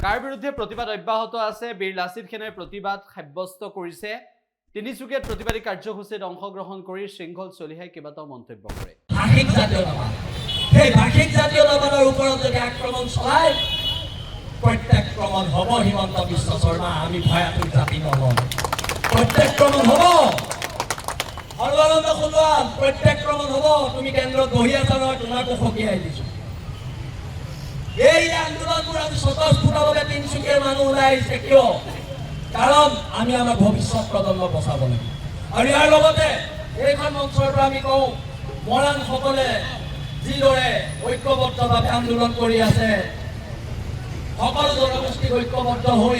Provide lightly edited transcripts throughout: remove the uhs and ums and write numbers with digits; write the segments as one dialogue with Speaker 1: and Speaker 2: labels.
Speaker 1: কাৰ বিৰুদ্ধে প্ৰতিবাদ অব্যাহত আছে বীৰ লাচিত সেনাই প্ৰতিবাদ সাব্যস্ত কৰিছে তিনিচুকীয়াত প্ৰতিবাদী কাৰ্যসূচীত অংশগ্ৰহণ কৰি শৃংখল চলিহাই কেইবাটাও মন্তব্য কৰে
Speaker 2: ভাষিক জাতীয়তাবাদ সেই ভাষিক জাতীয়তাবাদৰ ওপৰত যদি আক্ৰমণ চলায় প্ৰত্যাক্ৰমণ হ'ব হিমন্ত বিশ্ব শৰ্মা আমি ভয়াতুৰ জাতি নহ'ম প্ৰত্যাক্ৰমণ হ'ব সৰ্বানন্দ সোণোৱাল প্ৰত্যাক্ৰমণ হ'ব তুমি কেন্দ্ৰত বহি আছা নহয় তোমাকো সকীয়াই দিছো এই আন্দোলনবোৰ আমি স্বতঃস্ফূৰ্তভাৱে তিনিচুকীয়াৰ মানুহ ওলাই আহিছে কিয় কাৰণ আমি আমাৰ ভৱিষ্যত প্ৰজন্মক বচাব লাগিব আৰু ইয়াৰ লগতে এইখন মঞ্চৰ পৰা আমি কওঁ মৰাণসকলে যিদৰে ঐক্যবদ্ধভাৱে আন্দোলন কৰি আছে সকলো জনগোষ্ঠী ঐক্যবদ্ধ হৈ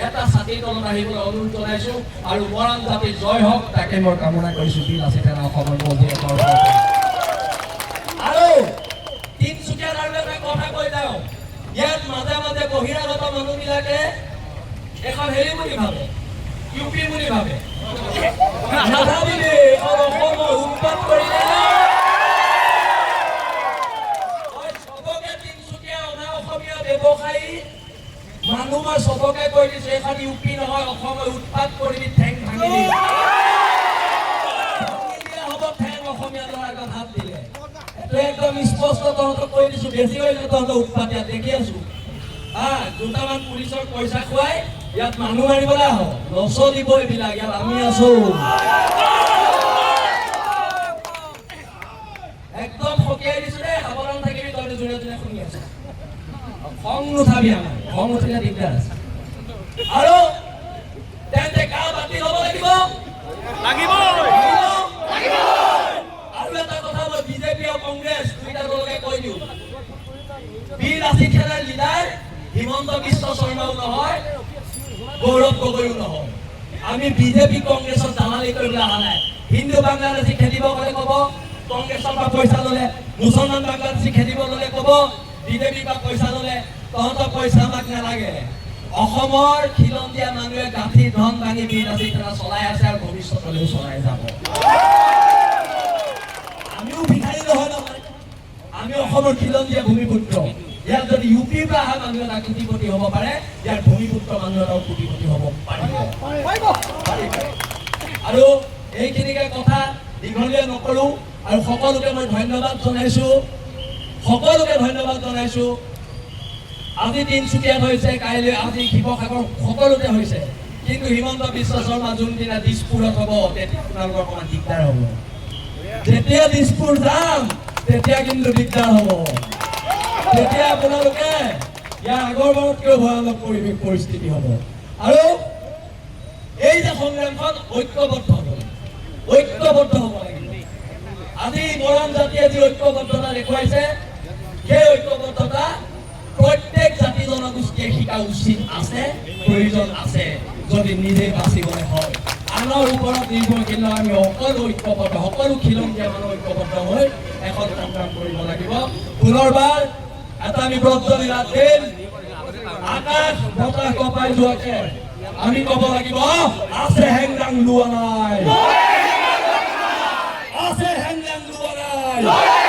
Speaker 2: এটা ছাতিৰ তলত আহিবলৈ অনুৰোধ জনাইছোঁ আৰু মৰাণ জাতিৰ জয় হওক তাকে মই কামনা কৰিছোঁ বীৰ লাচিত সেনা অসমৰ মন্ত্ৰীয়ে আৰু তিনিচুকীয়াত আৰু এটা কথা কৈ যাওঁ ইয়াত মাজে মাজে বহিৰাগত মানুহবিলাকে এখন হেৰি বুলি ভাবে ইউপি বুলি ভাবে নাভাবিলে অসমৰ উৎপাত কৰিলে চবকে তিনিচুকীয়া অনা অসমীয়া ব্যৱসায়ী মানুহ মই চবকে কৈ দিছো এখন ইউপি নহয় অসমৰ উৎপাত কৰিবি ঠেং ভাঙিবি হ'ব ঠেং অসমীয়া ল'ৰা এজন হাত দিলে এইটো একদম স্পষ্ট তহঁতক কৈ দিছো বেছি হৈ তহঁতৰ উৎপাত ইয়াত দেখি আছো দুটামান পুলিচৰ পইচা খুৱাই ইয়াত মানুহ মাৰিবলৈ আহ নচলিব এইবিলাক ইয়াত আমি আছো একদম সকীয়াই দিছো দেই সাৱধান থাকিবি তহঁতে যোনে যোনে শুনি আছ খং নুঠাবি আমাৰ খং উঠিলে দিগদাৰ আছে আৰু তেন্তে কাৰ বাতিল হ'ব লাগিব আৰু এটা কথা মই বিজেপি আৰু কংগ্ৰেছ দুইটা দলকে কৈ দিওঁ বীৰ লাচিত সেনাৰ লিডাৰ হিমন্ত বিশ্ব শৰ্মাও নহয় গৌৰৱ গগৈও নহয় আমি বিজেপি কংগ্ৰেছৰ দালালি কৰিবলৈ অহা নাই হিন্দু বাংলাদেশী খেদিব গ'লে ক'ব কংগ্ৰেছৰ পৰা পইচা ল'লে মুছলমান বাংলাদেশী খেদিব ল'লে ক'ব বিজেপিৰ পৰা পইচা ল'লে তহঁতৰ পইচা আমাক নালাগে অসমৰ খিলঞ্জীয়া মানুহে গাঁঠি ধন ভাঙি বীৰ লাচিত সেনা চলাই আছে আৰু ভৱিষ্যতলৈও চলাই যাব আমিও ভিখাৰী নহয় নহয় আমি অসমৰ খিলঞ্জীয়া ভূমিপুত্ৰ ইয়াত যদি ইউপিৰ পৰা অহা মানুহ এটা কোটিপতি হ'ব পাৰে ইয়াৰ ভূমিপুত্ৰ মানুহ এটাও কোটিপতি হ'ব পাৰিব আৰু এইখিনিকে কথা দীঘলীয়া নকৰোঁ আৰু সকলোকে মই ধন্যবাদ জনাইছোঁ আজি তিনিচুকীয়াত হৈছে কাইলৈ আজি শিৱসাগৰ সকলোতে হৈছে কিন্তু হিমন্ত বিশ্ব শৰ্মা যোনদিনা দিছপুৰত হ'ব তেতিয়া আপোনালোকৰ অকণমান দিগদাৰ হ'ব যেতিয়া দিছপুৰ যাম তেতিয়া কিন্তু দিগদাৰ হ'ব তেতিয়া আপোনালোকে ইয়াৰ আগৰবাৰতকৈও ভয়ানক পৰিস্থিতি হ'ব আৰু এই যে সংগ্ৰামখন ঐক্যবদ্ধ হ'ব লাগিব আজি মৰাণ জাতিয়ে যি ঐক্যবদ্ধতা দেখুৱাইছে সেই ঐক্যবদ্ধতা প্ৰত্যেক জাতি জনগোষ্ঠীয়ে শিকা উচিত আছে প্ৰয়োজন আছে যদি নিজে বাচিবলৈ হয় আনৰ ওপৰত নিৰ্ভৰশীল আমি সকলো ঐক্যবদ্ধ সকলো খিলঞ্জীয়া মানুহ ঐক্যবদ্ধ হৈ এখন সংগ্ৰাম কৰিব লাগিব পুনৰবাৰ এটা আমি ব্ৰতজনী দিন আকাশ বতাহ কঁপাই যোৱাকে আমি ক'ব লাগিব আছে হেংদাং লোৱা নাই আছে হেংদাং লোৱা নাই